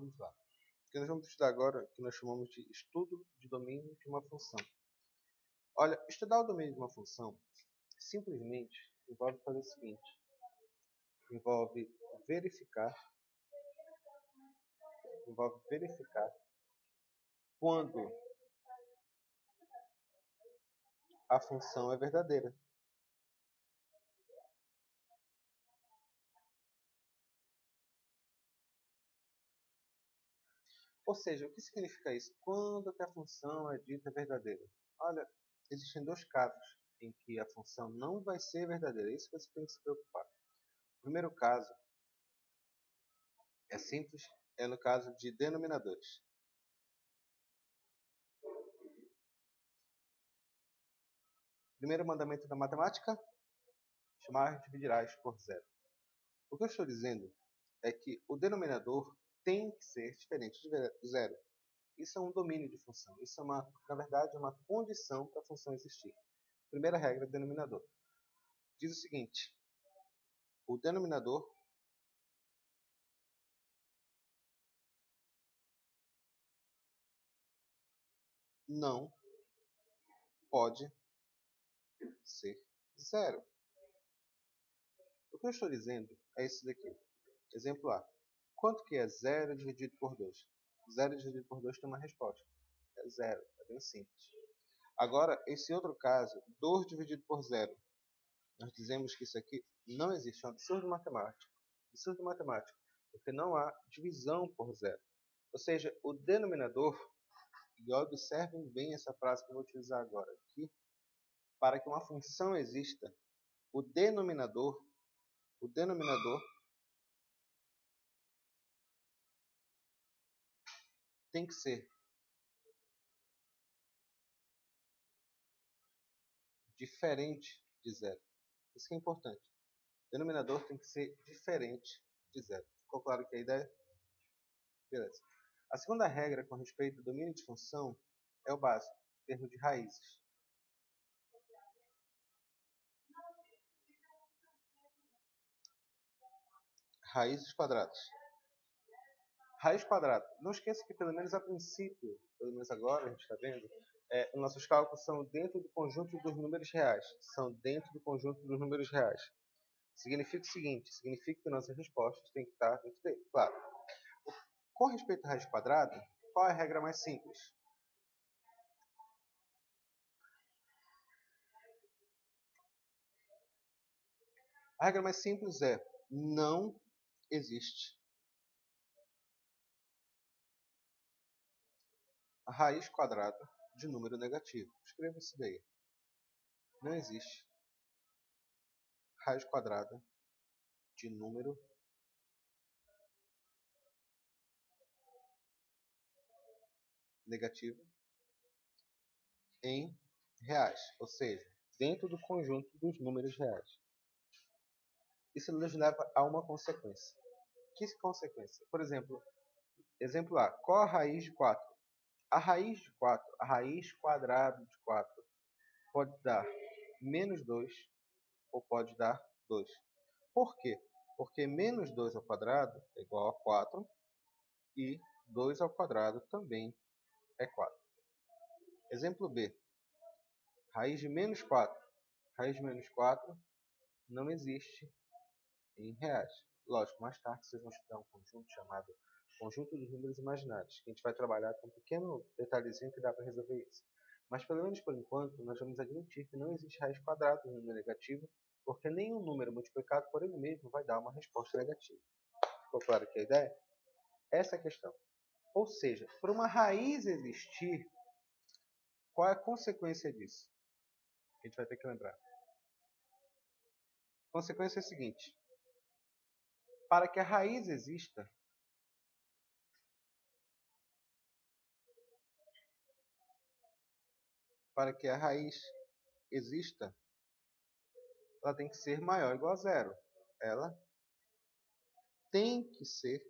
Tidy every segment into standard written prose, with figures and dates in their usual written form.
Vamos lá. O que nós vamos estudar agora, que nós chamamos de estudo de domínio de uma função. Olha, estudar o domínio de uma função simplesmente envolve fazer o seguinte: envolve verificar quando a função é verdadeira. Ou seja, o que significa isso? Quando que a função é dita verdadeira? Olha, existem dois casos em que a função não vai ser verdadeira. É isso que você tem que se preocupar. O primeiro caso é simples, é no caso de denominadores. Primeiro mandamento da matemática: chamar dividirás por zero. O que eu estou dizendo é que o denominador tem que ser diferente de zero. Isso é um domínio de função. Isso é na verdade, uma condição para a função existir. Primeira regra do denominador diz o seguinte: o denominador não pode ser zero. O que eu estou dizendo é isso daqui. Exemplo A. Quanto que é 0 dividido por 2? 0 dividido por 2 tem uma resposta. É 0. É bem simples. Agora, esse outro caso, 2 dividido por 0. Nós dizemos que isso aqui não existe. É um absurdo matemático. Absurdo matemático. Porque não há divisão por 0. Ou seja, o denominador, e observem bem essa frase que eu vou utilizar agora aqui, para que uma função exista, o denominador tem que ser diferente de zero. Isso que é importante. O denominador tem que ser diferente de zero. Ficou claro que a ideia? Beleza. A segunda regra com respeito ao domínio de função é o básico, em termos de raízes. Raízes quadradas. Raiz quadrada. Não esqueça que, pelo menos a princípio, pelo menos agora a gente está vendo, os nossos cálculos são dentro do conjunto dos números reais. São dentro do conjunto dos números reais. Significa o seguinte: significa que nossas respostas têm que estar dentro dele. Claro. Com respeito à raiz quadrada, qual é a regra mais simples? A regra mais simples é: não existe a raiz quadrada de número negativo. Escreva isso daí. Não existe raiz quadrada de número negativo em reais, ou seja, dentro do conjunto dos números reais. Isso nos leva a uma consequência. Que consequência? Por exemplo, exemplo A. Qual a raiz de 4? A raiz de 4, a raiz quadrada de 4, pode dar menos 2 ou pode dar 2. Por quê? Porque menos 2 ao quadrado é igual a 4 e 2 ao quadrado também é 4. Exemplo B. Raiz de menos 4. Raiz de menos 4 não existe em reais. Lógico, mais tarde vocês vão estudar um conjunto chamado conjunto dos números imaginários, que a gente vai trabalhar com um pequeno detalhezinho que dá para resolver isso. Mas pelo menos por enquanto, nós vamos admitir que não existe raiz quadrada no número negativo, porque nenhum número multiplicado por ele mesmo vai dar uma resposta negativa. Ficou claro que a ideia? Essa é a questão. Ou seja, para uma raiz existir, qual é a consequência disso? A gente vai ter que lembrar. A consequência é a seguinte: para que a raiz exista, ela tem que ser maior ou igual a zero. Ela tem que ser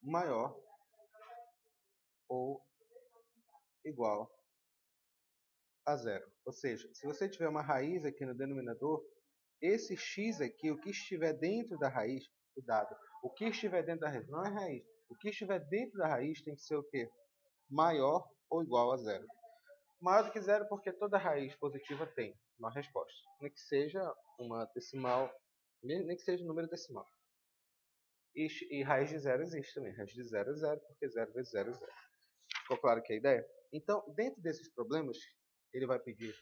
maior ou igual a zero. Ou seja, se você tiver uma raiz aqui no denominador, esse x aqui, o que estiver dentro da raiz, o dado. O que estiver dentro da raiz não é raiz. O que estiver dentro da raiz tem que ser o quê? Maior ou igual a zero. Maior do que zero porque toda raiz positiva tem uma resposta. Nem que seja uma decimal, nem que seja um número decimal. E raiz de zero existe também. Raiz de zero é zero, porque zero vezes zero é zero. Ficou claro que é a ideia? Então, dentro desses problemas, ele vai pedir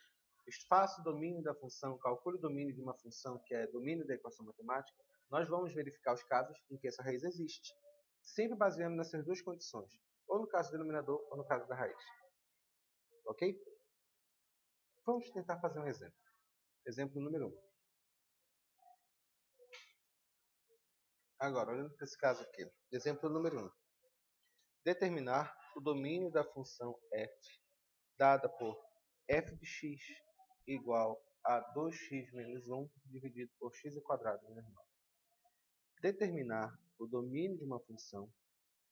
faça o domínio da função, calcule o domínio de uma função que é domínio da equação matemática. Nós vamos verificar os casos em que essa raiz existe, sempre baseando nessas duas condições, ou no caso do denominador ou no caso da raiz. Ok? Vamos tentar fazer um exemplo. Exemplo número 1. Agora, olhando para esse caso aqui. Exemplo número 1. Determinar o domínio da função f, dada por f de x igual a 2x menos 1 dividido por x ao quadrado menos 9. Determinar o domínio de uma função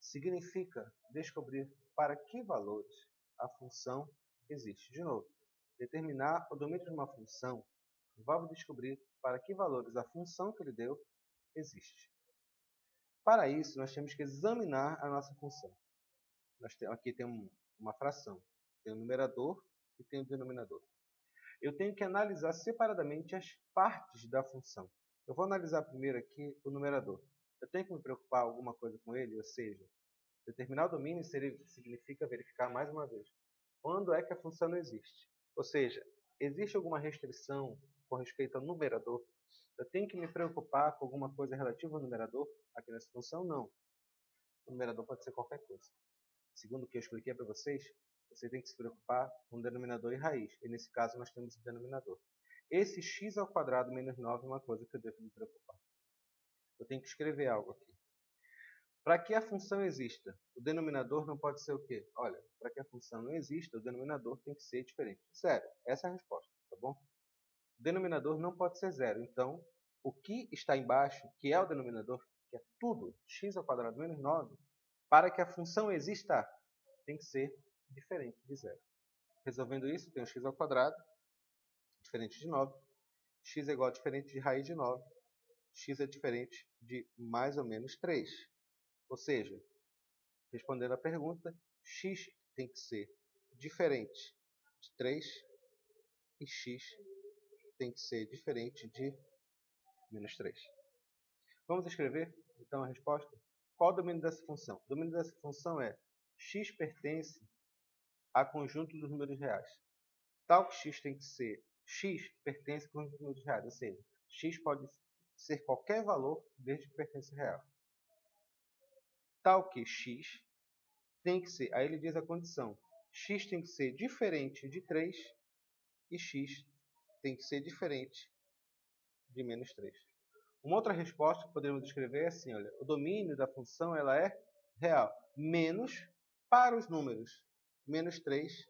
significa descobrir para que valores a função existe. De novo, determinar o domínio de uma função envolve descobrir para que valores a função que ele deu existe. Para isso, nós temos que examinar a nossa função. Aqui tem uma fração, tem o numerador e tem o denominador. Eu tenho que analisar separadamente as partes da função. Eu vou analisar primeiro aqui o numerador. Eu tenho que me preocupar alguma coisa com ele, ou seja, determinar o domínio significa verificar mais uma vez quando é que a função não existe. Ou seja, existe alguma restrição com respeito ao numerador? Eu tenho que me preocupar com alguma coisa relativa ao numerador aqui nessa função? Não. O numerador pode ser qualquer coisa. Segundo o que eu expliquei para vocês, você tem que se preocupar com denominador e raiz. E nesse caso nós temos o denominador. Esse x ao quadrado menos 9 é uma coisa que eu devo me preocupar. Eu tenho que escrever algo aqui. Para que a função exista, o denominador não pode ser o quê? Olha, para que a função não exista, o denominador tem que ser diferente de zero. Essa é a resposta, tá bom? O denominador não pode ser zero. Então, o que está embaixo, que é o denominador, que é tudo, x ao quadrado menos 9, para que a função exista, tem que ser diferente de zero. Resolvendo isso, tem o x ao quadrado, diferente de 9. X é igual a diferente de raiz de 9. X é diferente de mais ou menos 3. Ou seja, respondendo à pergunta, x tem que ser diferente de 3 e x tem que ser diferente de menos 3. Vamos escrever, então, a resposta? Qual o domínio dessa função? O domínio dessa função é x pertence a conjunto dos números reais. Tal que x tem que ser x pertence a conjunto dos números reais, ou seja, x pode ser qualquer valor desde que pertence a real. Tal que x tem que ser, aí ele diz a condição, x tem que ser diferente de 3 e x tem que ser diferente de menos 3. Uma outra resposta que poderíamos escrever é assim, olha, o domínio da função ela é real, menos para os números menos 3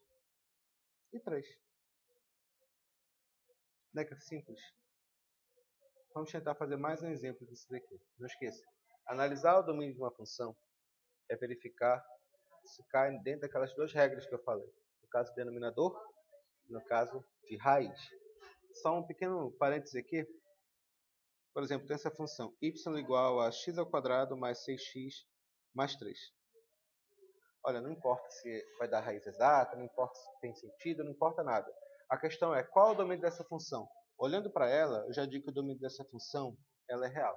e 3. Não é que é simples? Vamos tentar fazer mais um exemplo disso daqui. Não esqueça, analisar o domínio de uma função é verificar se cai dentro daquelas duas regras que eu falei. No caso do denominador e no caso de raiz. Só um pequeno parêntese aqui. Por exemplo, tem essa função y igual a x ao quadrado mais 6x mais 3. Olha, não importa se vai dar raiz exata, não importa se tem sentido, não importa nada. A questão é qual é o domínio dessa função. Olhando para ela, eu já digo que o domínio dessa função ela é real.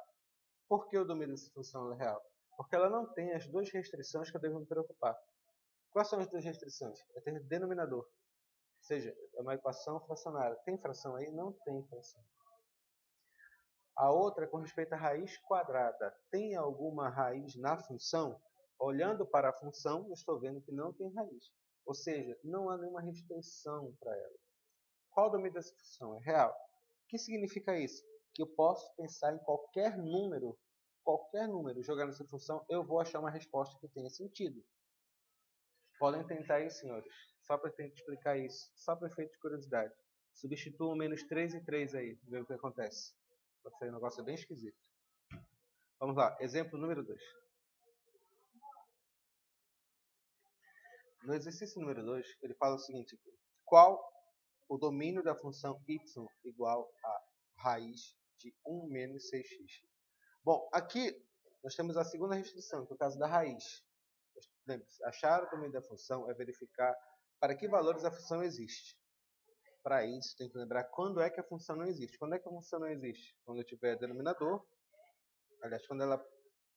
Por que o domínio dessa função é real? Porque ela não tem as duas restrições que eu devo me preocupar. Quais são as duas restrições? É ter denominador. Ou seja, é uma equação fracionária. Tem fração aí? Não tem fração. A outra é com respeito à raiz quadrada. Tem alguma raiz na função? Olhando para a função, eu estou vendo que não tem raiz. Ou seja, não há nenhuma restrição para ela. Qual o domínio dessa função? É real. O que significa isso? Que eu posso pensar em qualquer número, jogar nessa função, eu vou achar uma resposta que tenha sentido. Podem tentar aí, senhores. Só para tentar explicar isso. Só para efeito de curiosidade. Substituam menos 3 e 3 aí. Ver o que acontece. Pode ser um negócio bem esquisito. Vamos lá. Exemplo número 2. No exercício número 2, ele fala o seguinte. Qual o domínio da função y igual a raiz de 1 menos 6x? Bom, aqui nós temos a segunda restrição, que é o caso da raiz. Lembre-se, achar o domínio da função é verificar para que valores a função existe. Para isso, tem que lembrar quando é que a função não existe. Quando é que a função não existe? Quando eu tiver denominador. Aliás, quando ela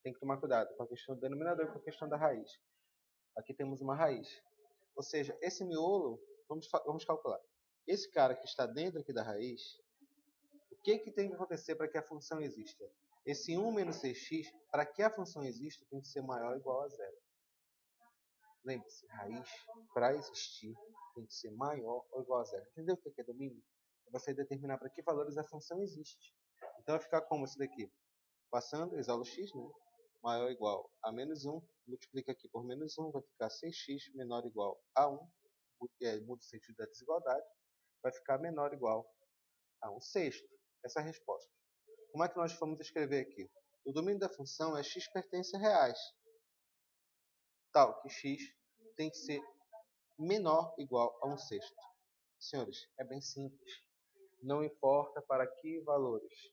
tem que tomar cuidado com a questão do denominador e com a questão da raiz. Aqui temos uma raiz. Ou seja, esse miolo, vamos calcular. Esse cara que está dentro aqui da raiz, o que tem que acontecer para que a função exista? Esse 1 menos 6x, para que a função exista, tem que ser maior ou igual a zero. Lembre-se, raiz, para existir, tem que ser maior ou igual a zero. Entendeu o que é domínio? É você determinar para que valores a função existe. Então vai ficar como isso daqui. Passando, isolo x, né? Maior ou igual a menos 1. Multiplica aqui por menos 1, vai ficar 6x menor ou igual a 1. Muda o sentido da desigualdade. Vai ficar menor ou igual a 1 sexto. Essa é a resposta. Como é que nós vamos escrever aqui? O domínio da função é x pertence a reais. Tal que x tem que ser menor ou igual a 1 sexto. Senhores, é bem simples. Não importa para que valores.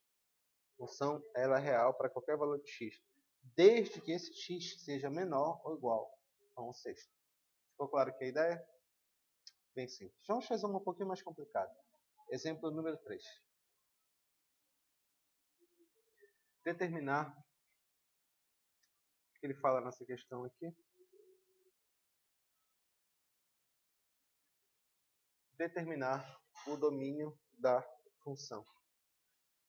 A função ela é real para qualquer valor de x. Desde que esse x seja menor ou igual a 1 sexto. Ficou claro que a ideia? Bem simples. Vamos fazer uma um pouquinho mais complicada. Exemplo número 3. Determinar. O que ele fala nessa questão aqui? Determinar o domínio da função.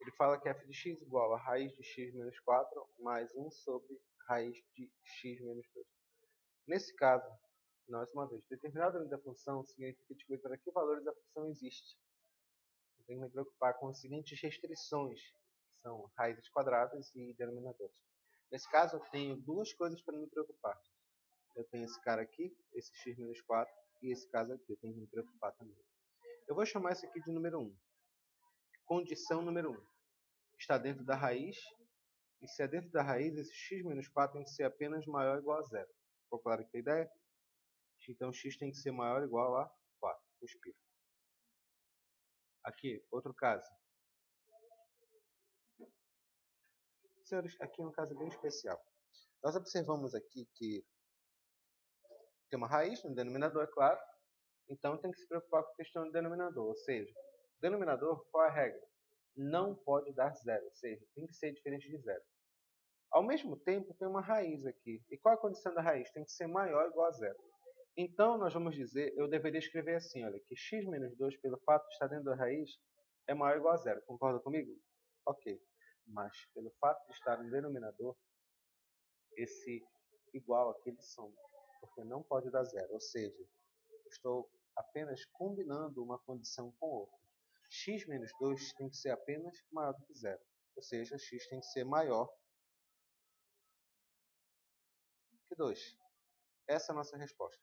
Ele fala que f de x igual a raiz de x menos 4 mais 1 sobre raiz de x menos 2. Nesse caso, mais uma vez, determinar o domínio da função significa descobrir para que valores a função existe. Eu tenho que me preocupar com as seguintes restrições, que são raízes quadradas e denominadores. Nesse caso, eu tenho duas coisas para me preocupar. Eu tenho esse cara aqui, esse x menos 4, e esse caso aqui, eu tenho que me preocupar também. Eu vou chamar esse aqui de número 1. Condição número 1. Está dentro da raiz, e se é dentro da raiz, esse x menos 4 tem que ser apenas maior ou igual a zero. Ficou claro aqui a ideia? Então, x tem que ser maior ou igual a 4. Respira. Aqui, outro caso. Senhores, aqui é um caso bem especial. Nós observamos aqui que tem uma raiz no denominador, é claro. Então, tem que se preocupar com a questão do denominador. Ou seja, o denominador, qual é a regra? Não pode dar zero. Ou seja, tem que ser diferente de zero. Ao mesmo tempo, tem uma raiz aqui. E qual é a condição da raiz? Tem que ser maior ou igual a zero. Então, nós vamos dizer, eu deveria escrever assim, olha, que x menos 2, pelo fato de estar dentro da raiz, é maior ou igual a zero. Concorda comigo? Ok. Mas, pelo fato de estar no denominador, esse igual aqui ele soma. Porque não pode dar zero. Ou seja, estou apenas combinando uma condição com outra. X menos 2 tem que ser apenas maior do que zero. Ou seja, x tem que ser maior que 2. Essa é a nossa resposta.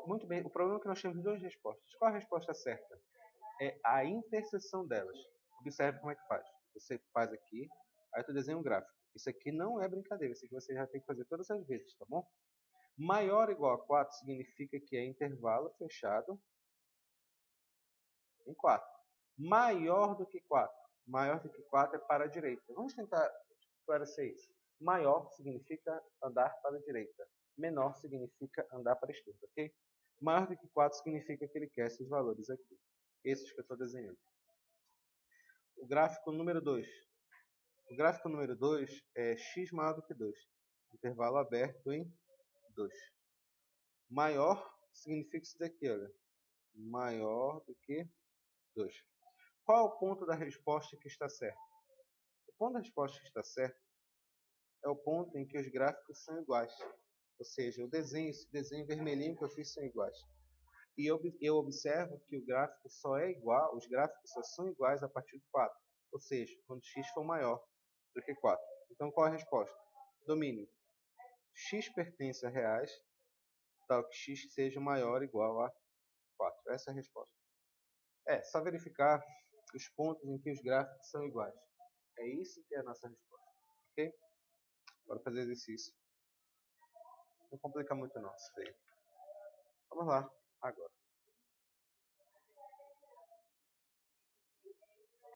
Muito bem, o problema é que nós temos duas respostas. Qual a resposta certa? É a interseção delas. Observe como é que faz. Você faz aqui, aí tu desenha um gráfico. Isso aqui não é brincadeira, isso aqui você já tem que fazer todas as vezes, tá bom? Maior ou igual a 4 significa que é intervalo fechado em 4. Maior do que 4. Maior do que 4 é para a direita. Vamos tentar esclarecer isso. Maior significa andar para a direita. Menor significa andar para a esquerda, ok? Maior do que 4 significa que ele quer esses valores aqui. Esses que eu estou desenhando. O gráfico número 2. O gráfico número 2 é x maior do que 2. Intervalo aberto em 2. Maior significa isso daqui, olha. Maior do que 2. Qual é o ponto da resposta que está certo? O ponto da resposta que está certo é o ponto em que os gráficos são iguais. Ou seja, esse desenho vermelhinho que eu fiz são iguais. E eu observo que o gráfico só é igual, os gráficos só são iguais a partir de 4. Ou seja, quando x for maior do que 4. Então, qual é a resposta? Domínio. X pertence a reais, tal que x seja maior ou igual a 4. Essa é a resposta. É só verificar os pontos em que os gráficos são iguais. É isso que é a nossa resposta. Ok? Bora fazer exercício. Não complica muito não isso daí. Vamos lá, agora.